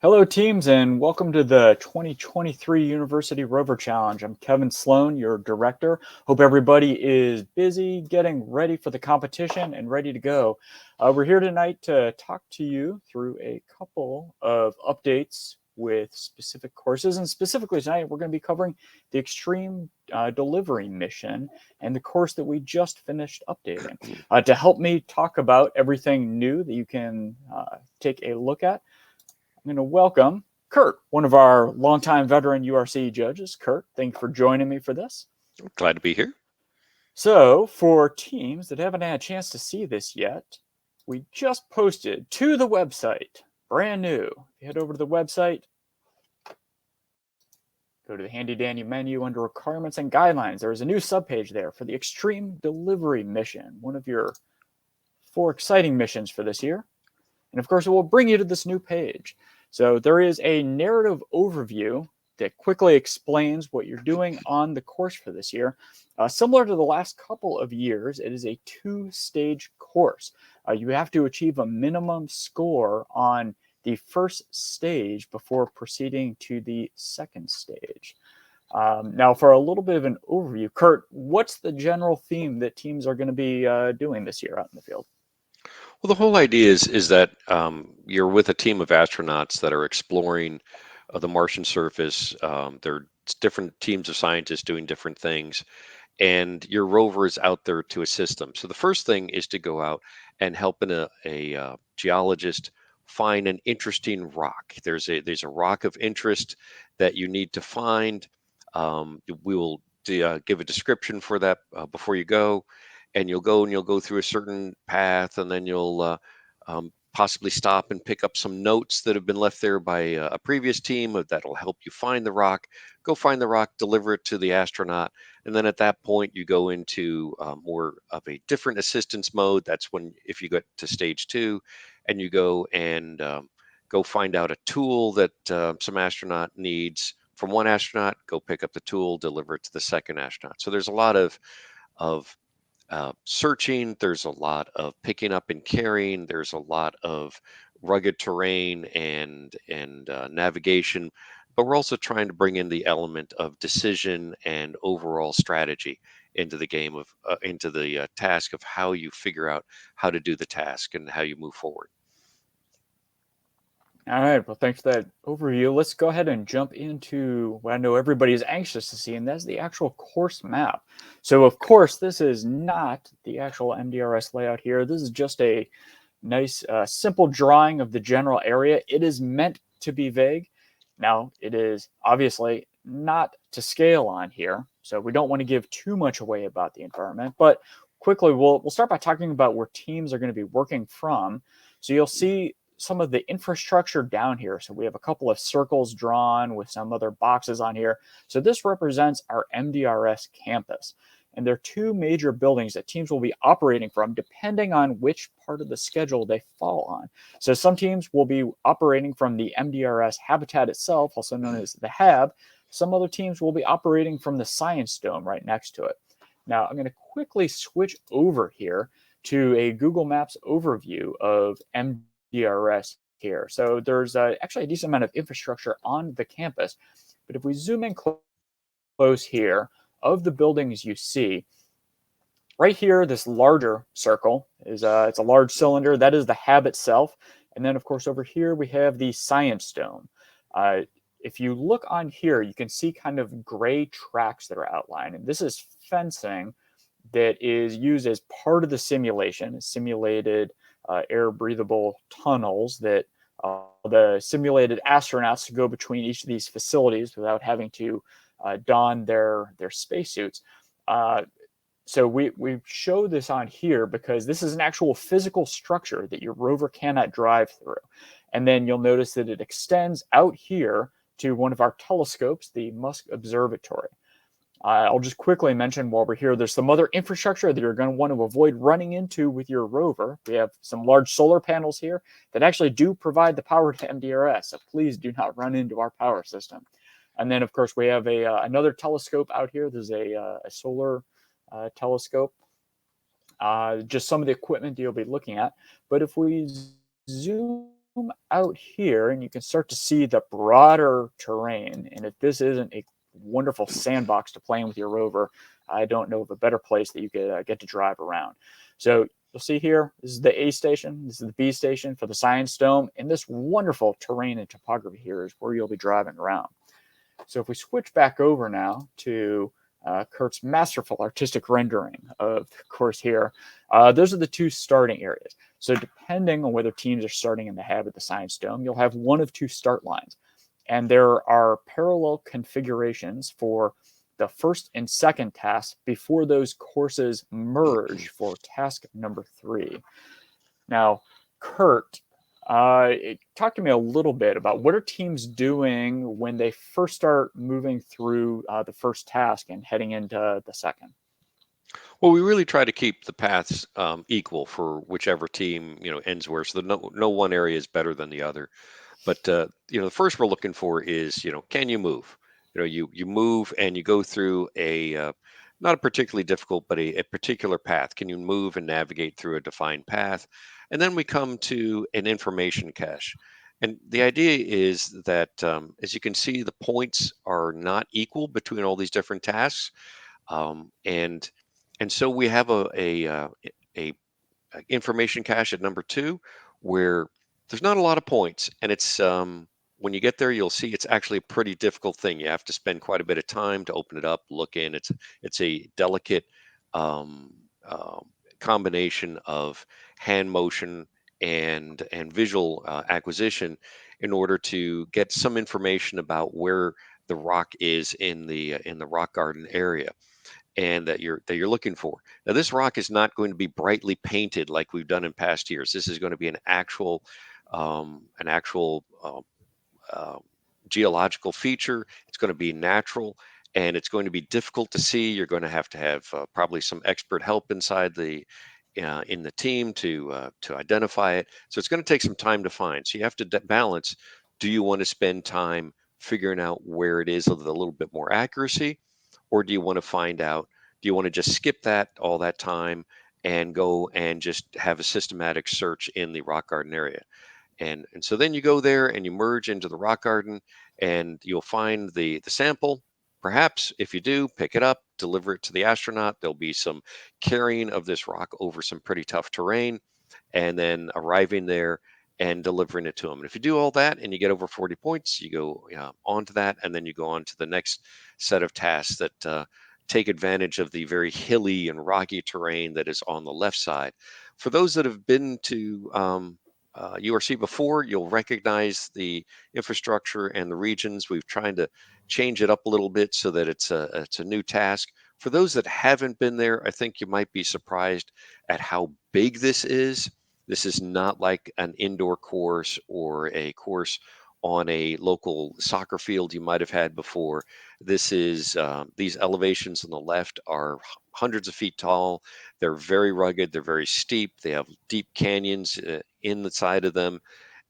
Hello, teams, and welcome to the 2023 University Rover Challenge. I'm Kevin Sloan, your director. Hope everybody is busy getting ready for the competition and ready to go. We're here tonight to talk to you through a couple of updates with specific courses, and specifically tonight we're going to be covering the Extreme Delivery Mission and the course that we just finished updating. To help me talk about everything new that you can take a look at, I'm going to welcome Kurt, one of our longtime veteran URC judges. Kurt, thank you for joining me for this. Glad to be here. So, for teams that haven't had a chance to see this yet, we just posted to the website, brand new. If you head over to the website, go to the handy dandy menu under requirements and guidelines. There is a new subpage there for the Extreme Delivery Mission, one of your 4 exciting missions for this year. And of course, it will bring you to this new page. So there is a narrative overview that quickly explains what you're doing on the course for this year. Similar to the last couple of years, it is a 2-stage course. You have to achieve a minimum score on the first stage before proceeding to the second stage. Now, for a little bit of an overview, Kurt, what's the general theme that teams are going to be doing this year out in the field? Well, the whole idea is that you're with a team of astronauts that are exploring the Martian surface. They're different teams of scientists doing different things, and your rover is out there to assist them. So the first thing is to go out and help a geologist find an interesting rock. There's a rock of interest that you need to find. We will give a description for that before you go, and you'll go through a certain path, and then you'll possibly stop and pick up some notes that have been left there by a previous team that'll help you find the rock. Go find the rock, deliver it to the astronaut, and then at that point you go into more of a different assistance mode. That's when, if you get to stage 2, and you go and go find out a tool that some astronaut needs from one astronaut. Go pick up the tool, deliver it to the second astronaut. So there's a lot of searching. There's a lot of picking up and carrying. There's a lot of rugged terrain and navigation. But we're also trying to bring in the element of decision and overall strategy into the game of into the task of how you figure out how to do the task and how you move forward. All right, well, thanks for that overview. Let's go ahead and jump into what I know everybody is anxious to see, and that's the actual course map. So, of course, this is not the actual MDRS layout here. This is just a nice, simple drawing of the general area. It is meant to be vague. Now, it is obviously not to scale on here, so we don't want to give too much away about the environment. But quickly, we'll start by talking about where teams are going to be working from. So you'll see some of the infrastructure down here. So we have a couple of circles drawn with some other boxes on here. So this represents our MDRS campus. And there are 2 major buildings that teams will be operating from depending on which part of the schedule they fall on. So some teams will be operating from the MDRS habitat itself, also known as the HAB. Some other teams will be operating from the Science Dome right next to it. Now, I'm going to quickly switch over here to a Google Maps overview of MDRS here. So there's actually a decent amount of infrastructure on the campus. But if we zoom in close here, of the buildings you see, right here, this larger circle is it's a large cylinder. That is the HAB itself. And then, of course, over here, we have the Science Dome. If you look on here, you can see kind of gray tracks that are outlined. And this is fencing that is used as part of the simulation, simulated air breathable tunnels that the simulated astronauts go between each of these facilities without having to don their spacesuits. So we show this on here because this is an actual physical structure that your rover cannot drive through. And then you'll notice that it extends out here to one of our telescopes, the Musk Observatory. I'll just quickly mention while we're here, there's some other infrastructure that you're going to want to avoid running into with your rover. We have some large solar panels here that actually do provide the power to MDRS, so please do not run into our power system. And then, of course, we have another telescope out here. There's a solar telescope, just some of the equipment that you'll be looking at. But if we zoom out here and you can start to see the broader terrain. And if this isn't a wonderful sandbox to play in with your rover, I don't know of a better place that you could get to drive around. So you'll see here, this is the A station, this is the B station for the Science Dome, and this wonderful terrain and topography here is where you'll be driving around. So if we switch back over now to Kurt's masterful artistic rendering of the course here, those are the two starting areas. So depending on whether teams are starting in the head of the Science Dome, you'll have one of two start lines. And there are parallel configurations for the first and second tasks before those courses merge for task number 3. Now, Kurt, talk to me a little bit about what are teams doing when they first start moving through the first task and heading into the second? Well, we really try to keep the paths equal for whichever team ends where, so that no one area is better than the other. But the first we're looking for is can you move? You move and you go through a not a particularly difficult, but a particular path. Can you move and navigate through a defined path? And then we come to an information cache. And the idea is that, as you can see, the points are not equal between all these different tasks, um, and and so we have a information cache at number 2, where there's not a lot of points, and it's when you get there, you'll see it's actually a pretty difficult thing. You have to spend quite a bit of time to open it up, look in. It's a delicate um, combination of hand motion and visual acquisition in order to get some information about where the rock is in the rock garden area, and that you're looking for. Now, this rock is not going to be brightly painted like we've done in past years. This is going to be an actual uh, geological feature. It's going to be natural, and it's going to be difficult to see. You're going to have probably some expert help inside the in the team to identify it. So it's going to take some time to find. So you have to balance. Do you want to spend time figuring out where it is with a little bit more accuracy, or do you want to find out? Do you want to just skip all that time and go and just have a systematic search in the rock garden area? And so then you go there and you merge into the rock garden, and you'll find the sample. Perhaps if you do, pick it up, deliver it to the astronaut. There'll be some carrying of this rock over some pretty tough terrain, and then arriving there and delivering it to them. And if you do all that and you get over 40 points, you go on to that, and then you go on to the next set of tasks that take advantage of the very hilly and rocky terrain that is on the left side. For those that have been to URC before, you'll recognize the infrastructure and the regions. We've tried to change it up a little bit so that it's a new task. For those that haven't been there, I think you might be surprised at how big this is. This is not like an indoor course or a course on a local soccer field you might have had before. This is these elevations on the left are hundreds of feet tall. They're very rugged. They're very steep. They have deep canyons in the side of them,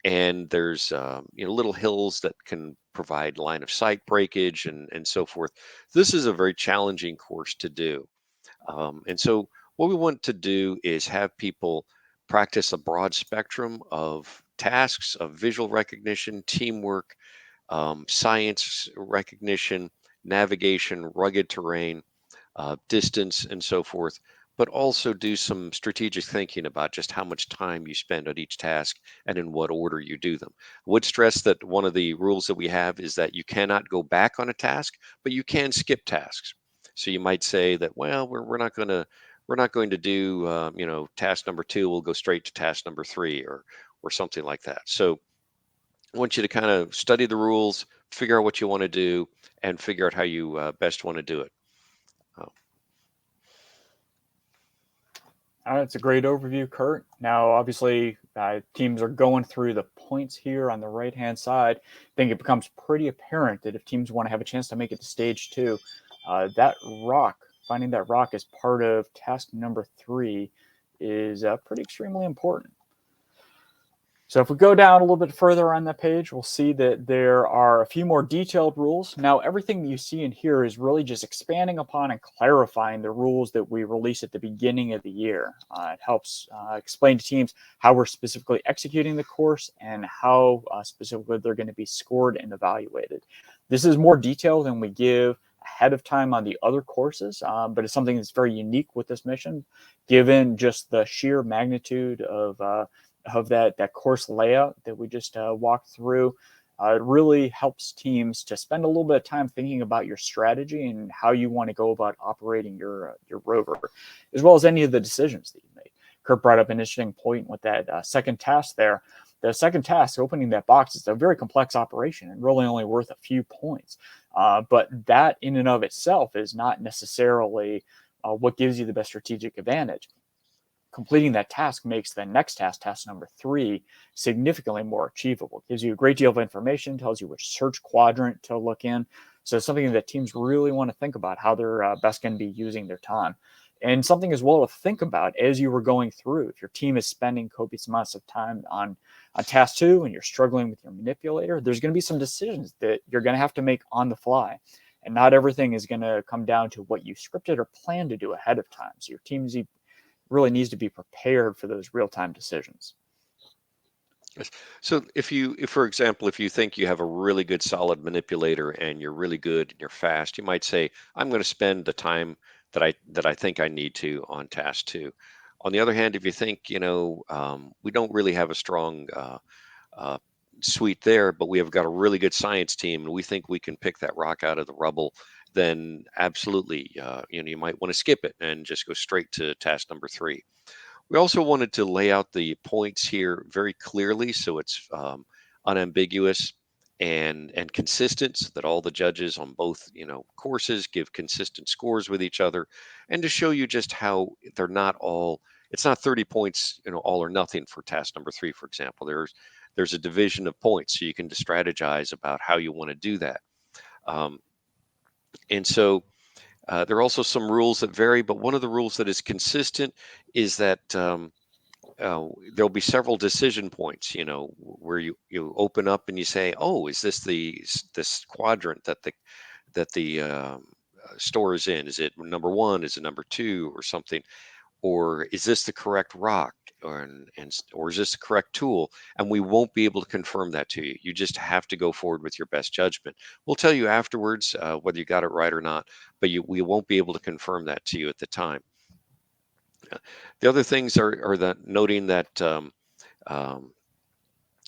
and there's little hills that can provide line of sight breakage and so forth. This is a very challenging course to do, and so what we want to do is have people practice a broad spectrum of tasks of visual recognition, teamwork, science recognition, navigation, rugged terrain, distance, and so forth, but also do some strategic thinking about just how much time you spend on each task and in what order you do them. I would stress that one of the rules that we have is that you cannot go back on a task, but you can skip tasks. So you might say that, well, we're not going to do task number 2. We'll go straight to task number 3, or something like that. So I want you to kind of study the rules, figure out what you want to do, and figure out how you best want to do it. That's a great overview, Kurt. Now, obviously, teams are going through the points here on the right-hand side. I think it becomes pretty apparent that if teams want to have a chance to make it to stage 2, that rock, finding that rock as part of task number 3 is pretty extremely important. So if we go down a little bit further on that page, we'll see that there are a few more detailed rules. Now, everything that you see in here is really just expanding upon and clarifying the rules that we release at the beginning of the year. It helps explain to teams how we're specifically executing the course and how specifically they're going to be scored and evaluated. This is more detail than we give ahead of time on the other courses, but it's something that's very unique with this mission, given just the sheer magnitude of that course layout that we just walked through. It really helps teams to spend a little bit of time thinking about your strategy and how you want to go about operating your rover, as well as any of the decisions that you make. Kurt brought up an interesting point with that second task there. The second task, opening that box, is a very complex operation and really only worth a few points. But that in and of itself is not necessarily what gives you the best strategic advantage. Completing that task makes the next task, task number 3, significantly more achievable. It gives you a great deal of information, tells you which search quadrant to look in. So it's something that teams really want to think about how they're best going to be using their time. And something as well to think about as you were going through. If your team is spending copious amounts of time on task 2 and you're struggling with your manipulator, there's going to be some decisions that you're going to have to make on the fly. And not everything is going to come down to what you scripted or planned to do ahead of time. So your team really needs to be prepared for those real-time decisions. So if for example, if you think you have a really good solid manipulator and you're really good and you're fast, you might say, I'm going to spend the time that I think I need to on task 2. On the other hand, if you think, we don't really have a strong uh, suite there, but we have got a really good science team and we think we can pick that rock out of the rubble, then absolutely, you might want to skip it and just go straight to task number 3. We also wanted to lay out the points here very clearly so it's unambiguous and consistent, so that all the judges on both courses give consistent scores with each other, and to show you just how they're not all. It's not 30 points, all or nothing for task number 3, for example. There's a division of points, so you can strategize about how you want to do that. And so there are also some rules that vary, but one of the rules that is consistent is that there'll be several decision points, where you open up and you say, oh, is this this quadrant that the store is in? Is it number 1? Is it number 2 or something? Or is this the correct rock? Or is this the correct tool? And we won't be able to confirm that to you. You just have to go forward with your best judgment. We'll tell you afterwards whether you got it right or not, but we won't be able to confirm that to you at the time. The other things are that noting that um,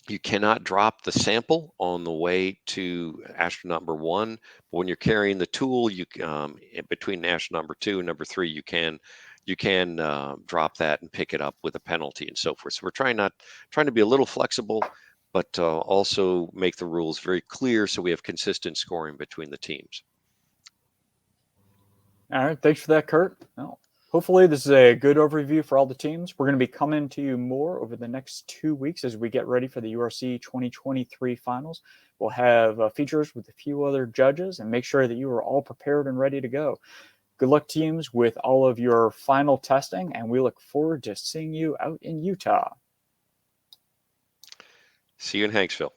you cannot drop the sample on the way to astronaut number 1, but when you're carrying the tool, between astronaut number 2 and number 3, you can drop that and pick it up with a penalty and so forth. So we're trying to be a little flexible, but also make the rules very clear so we have consistent scoring between the teams. All right, thanks for that, Kurt. Well, hopefully this is a good overview for all the teams. We're going to be coming to you more over the next 2 weeks as we get ready for the URC 2023 finals. We'll have features with a few other judges and make sure that you are all prepared and ready to go. Good luck, teams, with all of your final testing, and we look forward to seeing you out in Utah. See you in Hanksville.